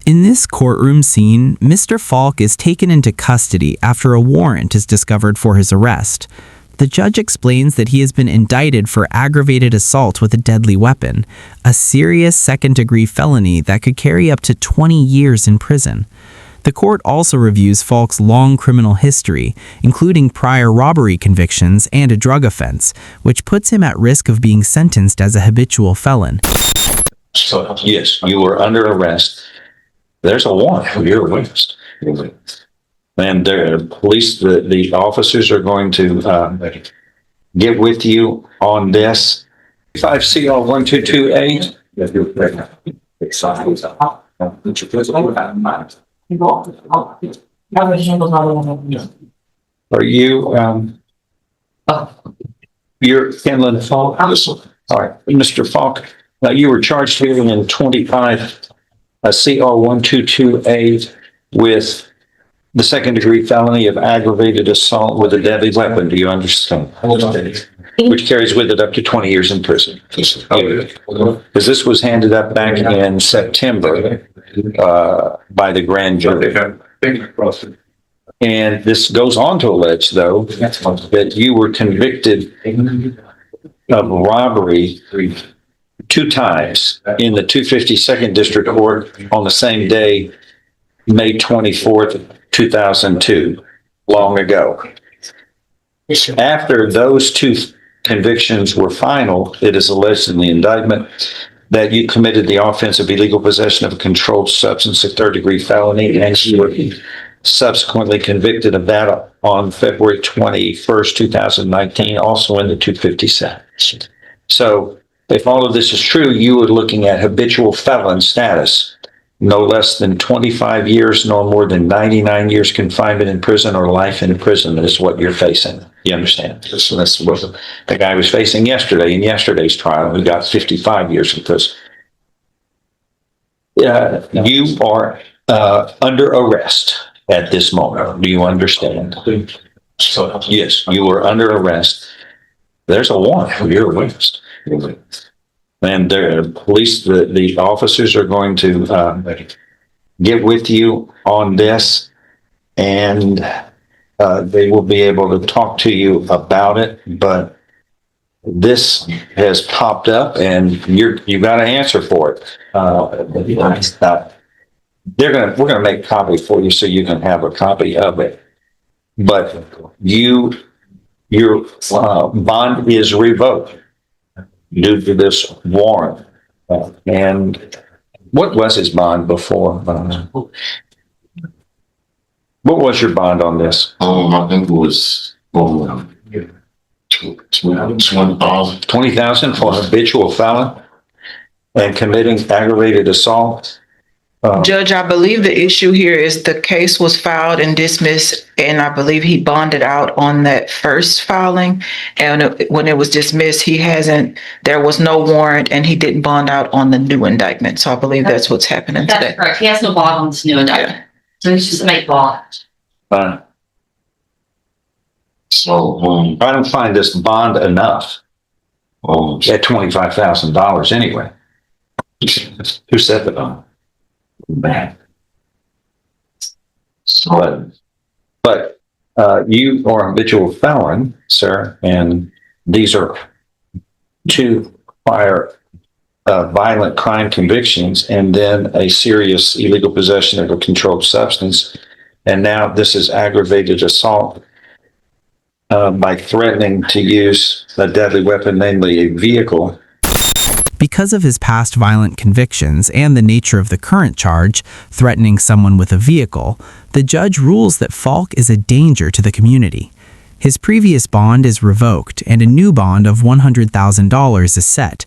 In this courtroom scene, Mr. Falk is taken into custody after a warrant is discovered for his arrest. The judge explains that he has been indicted for aggravated assault with a deadly weapon, a serious second-degree felony that could carry up to 20 years in prison. The court also reviews Falk's long criminal history, including prior robbery convictions and a drug offense, which puts him at risk of being sentenced as a habitual felon. So, yes, you were under arrest. There's a warrant for your arrest. And the police, the officers are going to get with you on this. 5 CR 1228. Are you, you're Kenlon Falk? All right, Mr. Falk, you were charged here in 25 CR 1228 with the second-degree felony of aggravated assault with a deadly weapon. Do you understand? Which carries with it up to 20 years in prison. Because this was handed up back in September by the grand jury. And this goes on to allege, though, that you were convicted of robbery 2 times in the 252nd District Court on the same day, May 24th, 2002, long ago. After those 2 convictions were final, it is alleged in the indictment that you committed the offense of illegal possession of a controlled substance, a 3rd-degree felony, and you were subsequently convicted of that on February 21st, 2019, also in the 257. So if all of this is true, you are looking at habitual felon status, no less than 25 years, no more than 99 years confinement in prison or life in prison is what you're facing. You understand? So that's what the guy was facing yesterday in yesterday's trial, who got 55 years in prison. You are under arrest at this moment. Do you understand? Yes, you are under arrest. There's a warrant for your arrest. And the police, the officers are going to get with you on this, and they will be able to talk to you about it. But this has popped up, and you got to answer for it. We're gonna make a copy for you so you can have a copy of it. But your bond is revoked due to this warrant. And what was his bond before? What was your bond on this? I think it was 20,000. 20,000 for habitual felon and committing aggravated assault. Judge, I believe the issue here is the case was filed and dismissed, and I believe he bonded out on that first filing. And when it was dismissed, there was no warrant, and he didn't bond out on the new indictment. So I believe that's what's happening today. That's correct. He has no bond on this new indictment. So he's just make bond. So I don't find this bond enough at $25,000 anyway. Who said the bond? Bad. But you are a habitual felon, sir, and these are 2 prior violent crime convictions, and then a serious illegal possession of a controlled substance, and now this is aggravated assault by threatening to use a deadly weapon, namely a vehicle. Because of his past violent convictions and the nature of the current charge, threatening someone with a vehicle, the judge rules that Falk is a danger to the community. His previous bond is revoked, and a new bond of $100,000 is set.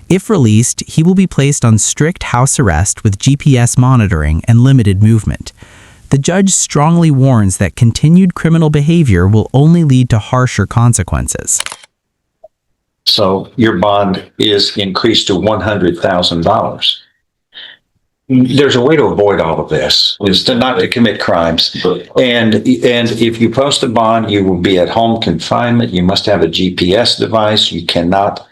If released, he will be placed on strict house arrest with GPS monitoring and limited movement. The judge strongly warns that continued criminal behavior will only lead to harsher consequences. So your bond is increased to $100,000. There's a way to avoid all of this, is to not to commit crimes. And if you post a bond, you will be at home confinement. You must have a GPS device. You cannot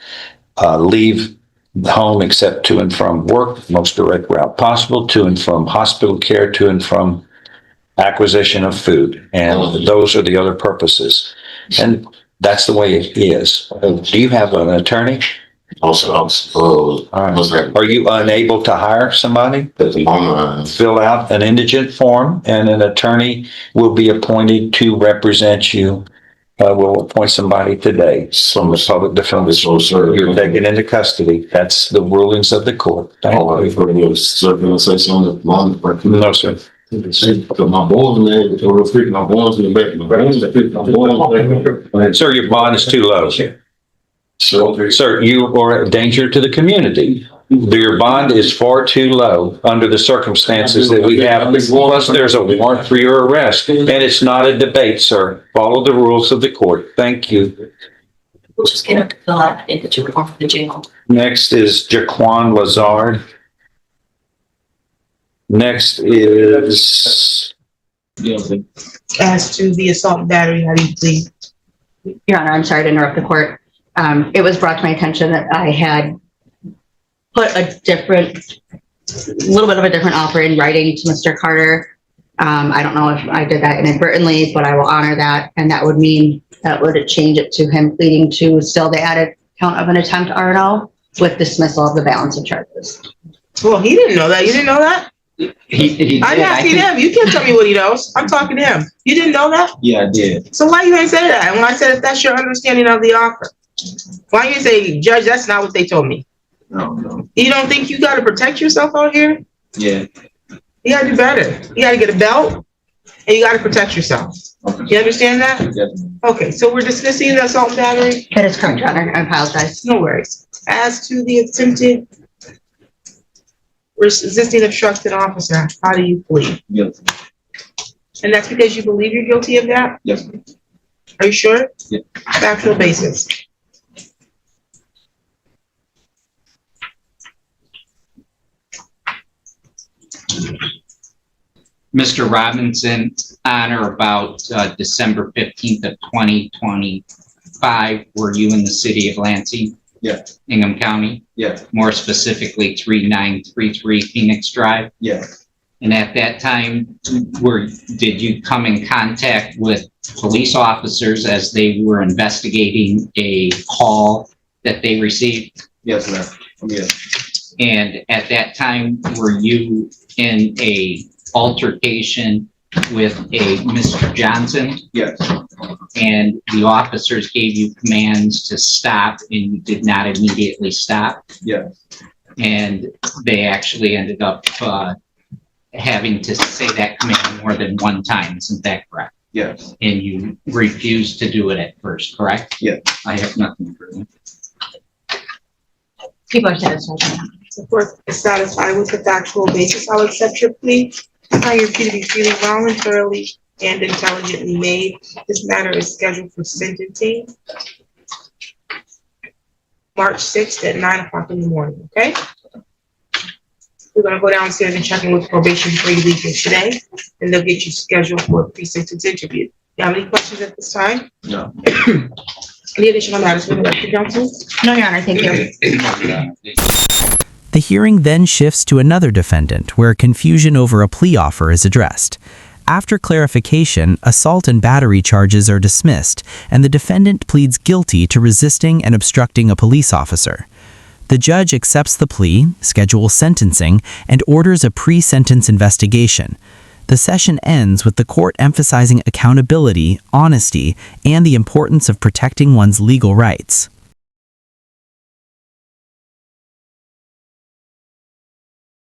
leave the home except to and from work, most direct route possible, to and from hospital care, to and from acquisition of food. And those are the other purposes. And that's the way it is. Do you have an attorney? Also, I was, All right. was that Are you unable to hire somebody? at the moment? Fill out an indigent form and an attorney will be appointed to represent you. We'll appoint somebody today from the public defender. So, sir, You're taken into custody. That's the rulings of the court. all right, for you, sir, can I say something? No, sir. Because my boys in there, they were freaking my boys in the back. My boys, they freaking my boys. Sir, your bond is too low. Sir, you are a danger to the community. Your bond is far too low under the circumstances that we have. Plus, there's a warrant for your arrest. And it's not a debate, sir. Follow the rules of the court. Thank you. We'll just get her to fill out the indigent form for the jail. Next is Jaquan Lazard. Next is, As to the assault and battery, how do you plead? Your Honor, I'm sorry to interrupt the court. It was brought to my attention that I had put a little bit of a different offer in writing to Mr. Carter. I don't know if I did that inadvertently, but I will honor that. And that would mean that would change it to him pleading to still the added count of an attempt R&O with dismissal of the balance of charges. Well, he didn't know that. You didn't know that? He did. I'm asking him. You can't tell me what he knows. I'm talking to him. You didn't know that? Yeah, I did. So why you ain't say that? And when I said if that's your understanding of the offer, why you say, Judge, that's not what they told me? No. You don't think you got to protect yourself out here? Yeah. You got to do better. You got to get a belt and you got to protect yourself. Okay. You understand that? Definitely. Okay, so we're dismissing the assault and battery? That is correct, Your Honor. I apologize. No worries. As to the attempted resisting obstructing officer, how do you plead? Guilty. And that's because you believe you're guilty of that? Yes. Are you sure? Yeah. Factual basis. Mr. Robinson, on or about December 15th of 2025, were you in the city of Lansing? Yeah. Ingham County? Yeah. More specifically, 3933 Phoenix Drive? Yeah. And at that time, did you come in contact with police officers as they were investigating a call that they received? Yes, ma'am. Yeah. And at that time, were you in a altercation with a Mr. Johnson? Yes. And the officers gave you commands to stop and you did not immediately stop? Yes. And they actually ended up having to say that command more than one time, isn't that correct? Yes. And you refused to do it at first, correct? Yes. I have nothing further. People are satisfied. The court is satisfied with the factual basis. I'll accept your plea. I your plea to be freely, voluntarily, and intelligently made. This matter is scheduled for sentencing March 6th at 9 o'clock in the morning, okay? We're gonna go downstairs and check in with probation before you leave here today, and they'll get you scheduled for a pre-sentence interview. You have any questions at this time? No. Any additional matters for the record, counsel? No, Your Honor, thank you. The hearing then shifts to another defendant where confusion over a plea offer is addressed. After clarification, assault and battery charges are dismissed, and the defendant pleads guilty to resisting and obstructing a police officer. The judge accepts the plea, schedules sentencing, and orders a pre-sentence investigation. The session ends with the court emphasizing accountability, honesty, and the importance of protecting one's legal rights.